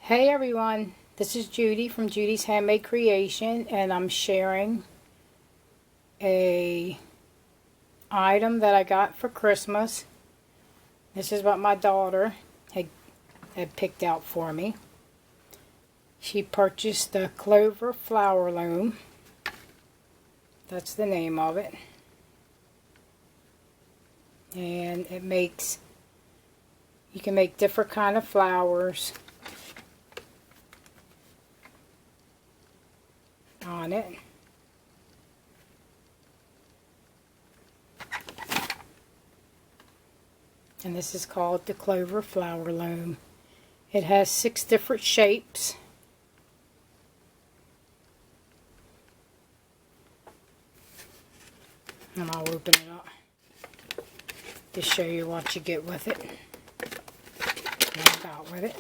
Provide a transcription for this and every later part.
Hey everyone, this is Judy from Judy's Handmade Creation, and I'm sharing a item that I got for Christmas. This is what my daughter had picked out for me. She purchased the Clover flower loom. That's the name of it. And you can make different kind of flowers on it. And this is called the Clover flower loom. It has 6 different shapes. And I'll open it up to show you what you get with it. What I got with it.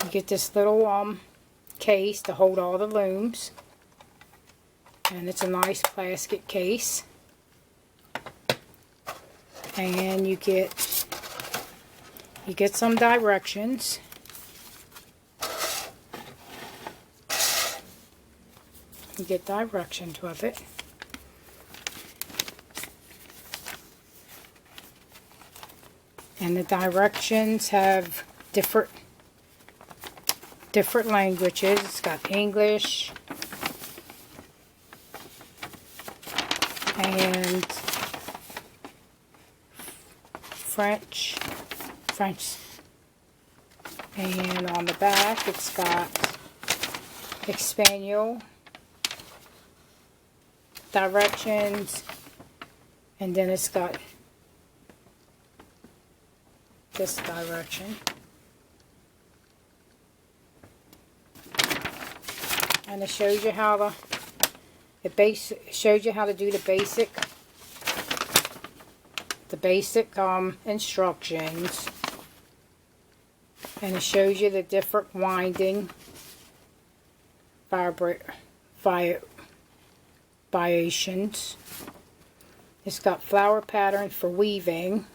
You get this little case to hold all the looms, and it's a nice plastic case, and you get some directions. You get directions with it. And the directions have different languages. It's got English and French, and on the back it's got Espanol directions, and then it's got this direction. And it shows you how shows you how to do the basic instructions, and it shows you the different winding variations. It's got flower patterns for weaving,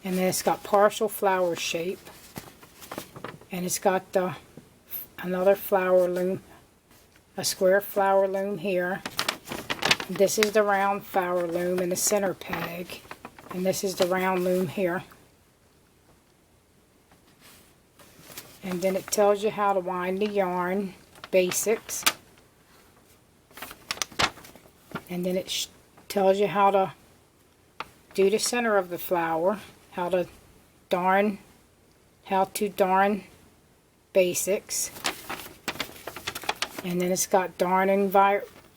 and then it's got partial flower shape, and it's got another flower loom, a square flower loom here. This is the round flower loom in the center peg, and this is the round loom here. And then it tells you how to wind the yarn, basics, and then it tells you how to do the center of the flower, how to darn basics, and then it's got darning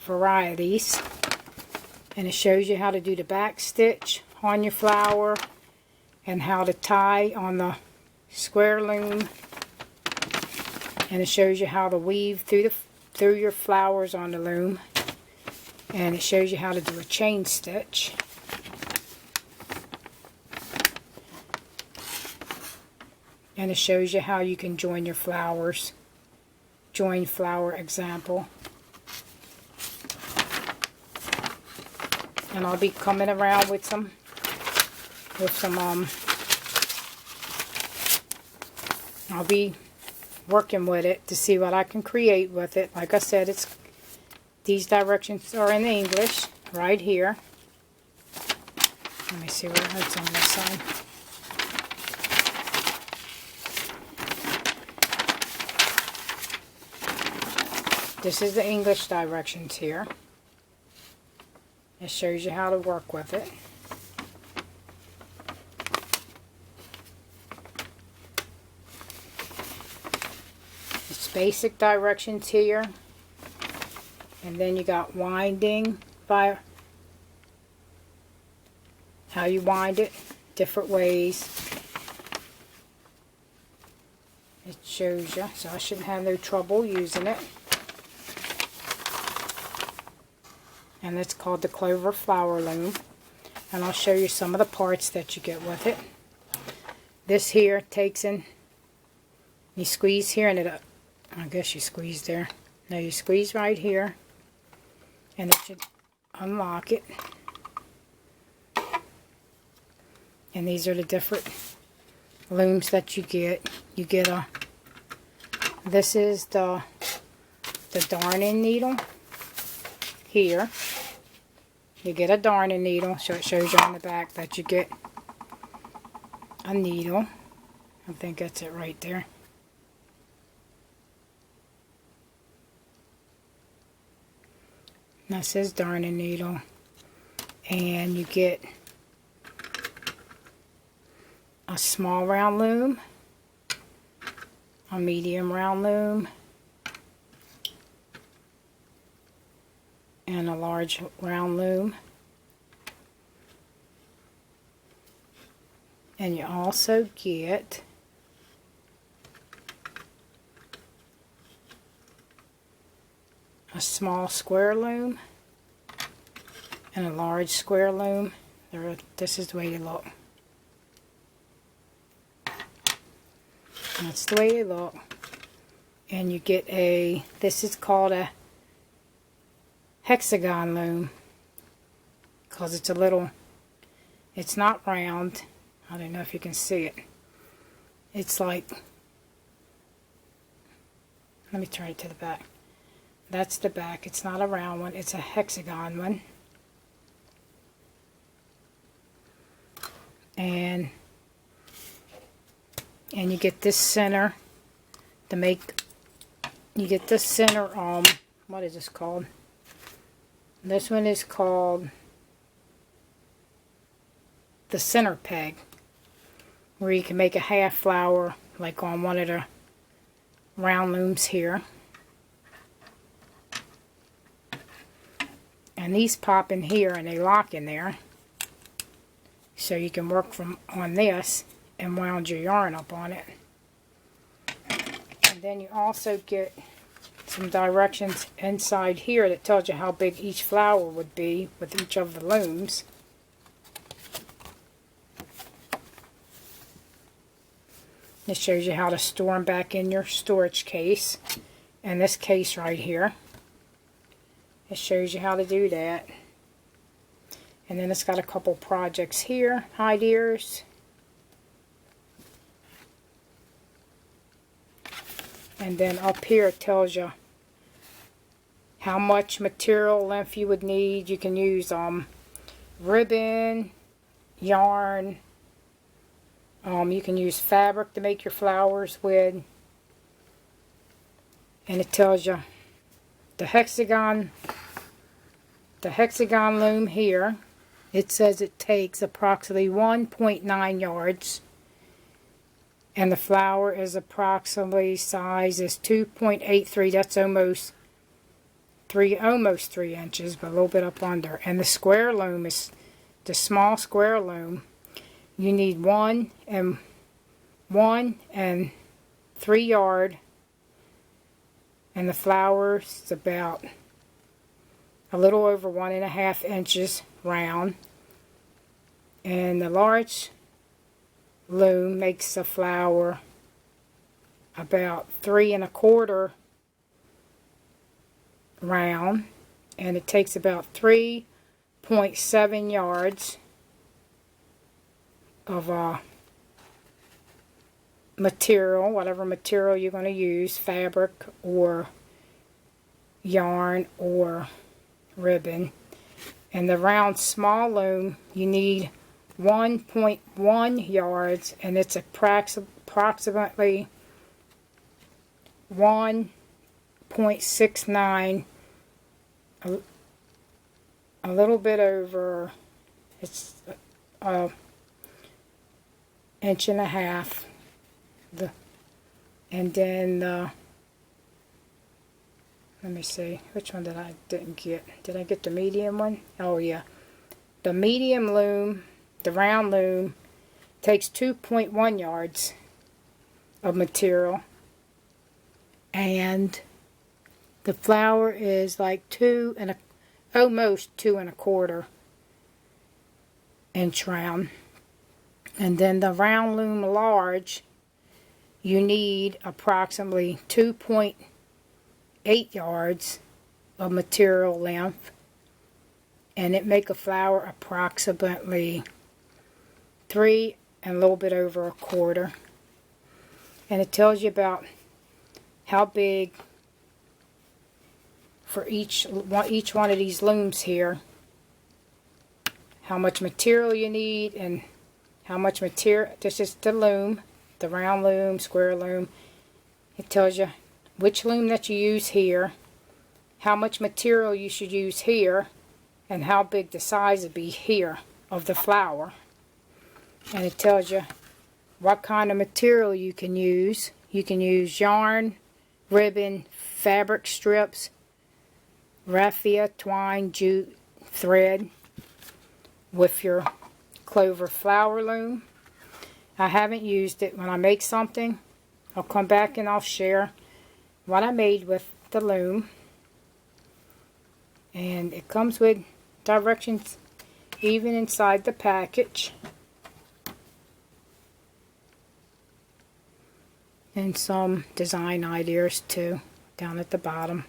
varieties, and it shows you how to do the back stitch on your flower and how to tie on the square loom, and it shows you how to weave through your flowers on the loom, and it shows you how to do a chain stitch. And it shows you how you can join your flowers. Join flower example. And I'll be coming around with some I'll be working with it to see what I can create with it. Like I said, these directions are in English right here. Let me see what it's on this side. This is the English directions here. It shows you how to work with it. It's basic directions here. And then you got winding by how you wind it, different ways. It shows you, so I shouldn't have no trouble using it. And it's called the Clover flower loom, and I'll show you some of the parts that you get with it. This here takes in, you squeeze here, and I guess you squeeze there. Now you squeeze right here, and it should unlock it. And these are the different looms that you get. You get a, this is the darning needle here. You get a darning needle, so it shows you on the back that you get a needle. I think that's it right there. That says darning needle. And you get a small round loom, a medium round loom, and a large round loom. And you also get a small square loom and a large square loom. This is the way they look. That's the way they look. And you get a, this is called a hexagon loom, because it's a little, it's not round. I don't know if you can see it. It's like, let me turn it to the back. That's the back. It's not a round one, it's a hexagon one. And you get this center to make, you get this center, what is this called? This one is called the center peg, where you can make a half flower like on one of the round looms here. And these pop in here and they lock in there, so you can work from on this and wound your yarn up on it. And then you also get some directions inside here that tells you how big each flower would be with each of the looms. It shows you how to store them back in your storage case. And this case right here, it shows you how to do that. And then it's got a couple projects here, ideas. And then up here it tells you how much material length you would need. You can use ribbon, yarn. You can use fabric to make your flowers with. And it tells you the hexagon loom here. It says it takes approximately 1.9 yards. And the flower is approximately size is 2.83. That's almost 3 inches, but a little bit up under. And the square loom is the small square loom. You need 1 and 3 yard, and the flower is about a little over 1.5 inches round. And the large loom makes the flower about 3 1/4 round, and it takes about 3.7 yards of material, whatever material you're going to use, fabric or yarn or ribbon. And the round small loom, you need 1.1 yards, and it's approximately 1.69, a little bit over, it's inch and a half. And then let me see, which one didn't get? Did I get the medium one? Oh yeah, the medium loom, the round loom, takes 2.1 yards of material, and the flower is like almost 2 1/4 inch round. And then the round loom large, you need approximately 2.8 yards of material length, and it make a flower approximately 3 and a little bit over 1/4. and it tells you about how big for each one of these looms here, how much material you need and how much material. This is the loom, the round loom, square loom. It tells you which loom that you use here, how much material you should use here, and how big the size would be here of the flower. And it tells you what kind of material you can use. You can use yarn, ribbon, fabric strips, raffia, twine, jute, thread with your Clover flower loom. I haven't used it. When I make something, I'll come back and I'll share what I made with the loom. And it comes with directions even inside the package. And some design ideas too, down at the bottom.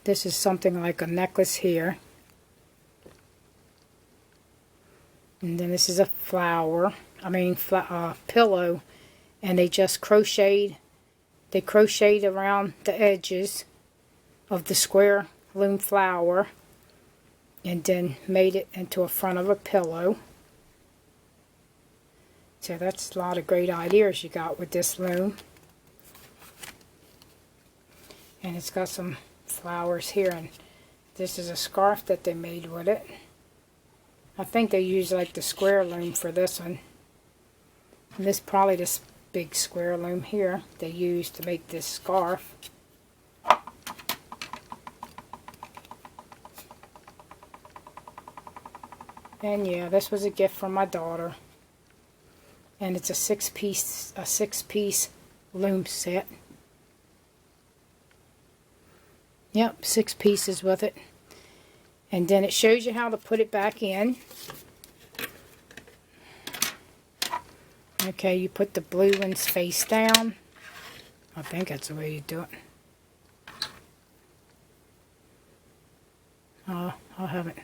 This is something like a necklace here. And then this is a flower, pillow. And they just crocheted around the edges of the square loom flower. And then made it into a front of a pillow. So that's a lot of great ideas you got with this loom. And it's got some flowers here, and this is a scarf that they made with it. I think they use like the square loom for this one. And this probably this big square loom here they used to make this scarf. And yeah, this was a gift from my daughter. And it's a six piece loom set. Yep, 6 pieces with it. And then it shows you how to put it back in. Okay, you put the blue ones face down. I think that's the way you do it. I'll have it.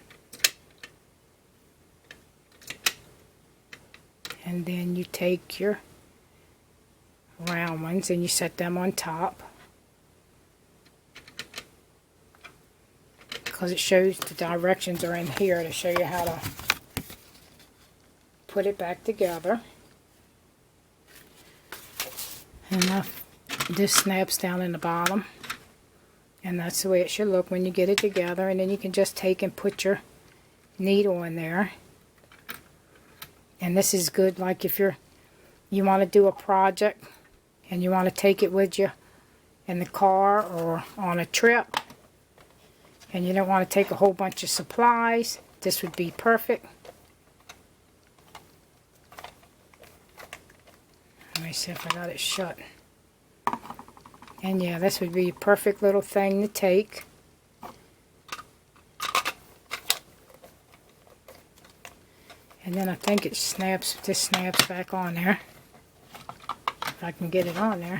And then you take your round ones and you set them on top. Because it shows the directions are in here to show you how to put it back together. And this snaps down in the bottom. And that's the way it should look when you get it together. And then you can just take and put your needle in there. And this is good like if you want to do a project and you want to take it with you in the car or on a trip and you don't want to take a whole bunch of supplies. This would be perfect. Let me see if I got it shut. And yeah, this would be a perfect little thing to take. And then I think it snaps, this snaps back on there. If I can get it on there.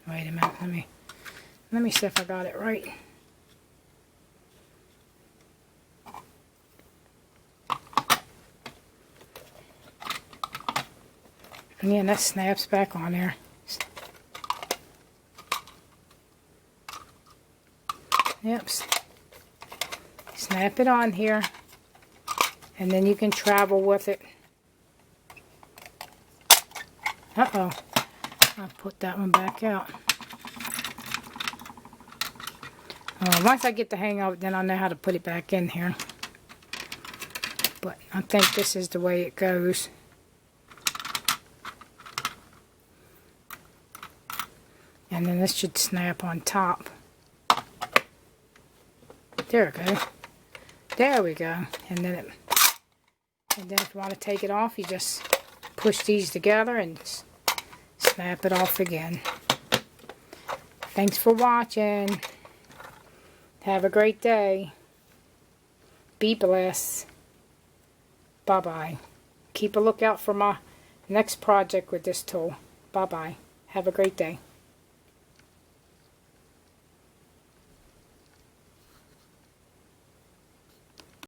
Wait a minute, let me see if I got it right. And yeah, that snaps back on there. Yep. Snap it on here. And then you can travel with it. Uh-oh. I'll put that one back out. Once I get the hang of it, then I'll know how to put it back in here. But I think this is the way it goes. And then this should snap on top. There we go. There we go. And then if you want to take it off, you just push these together and snap it off again. Thanks for watching. Have a great day. Be blessed. Bye-bye. Keep a lookout for my next project with this tool. Bye-bye. Have a great day.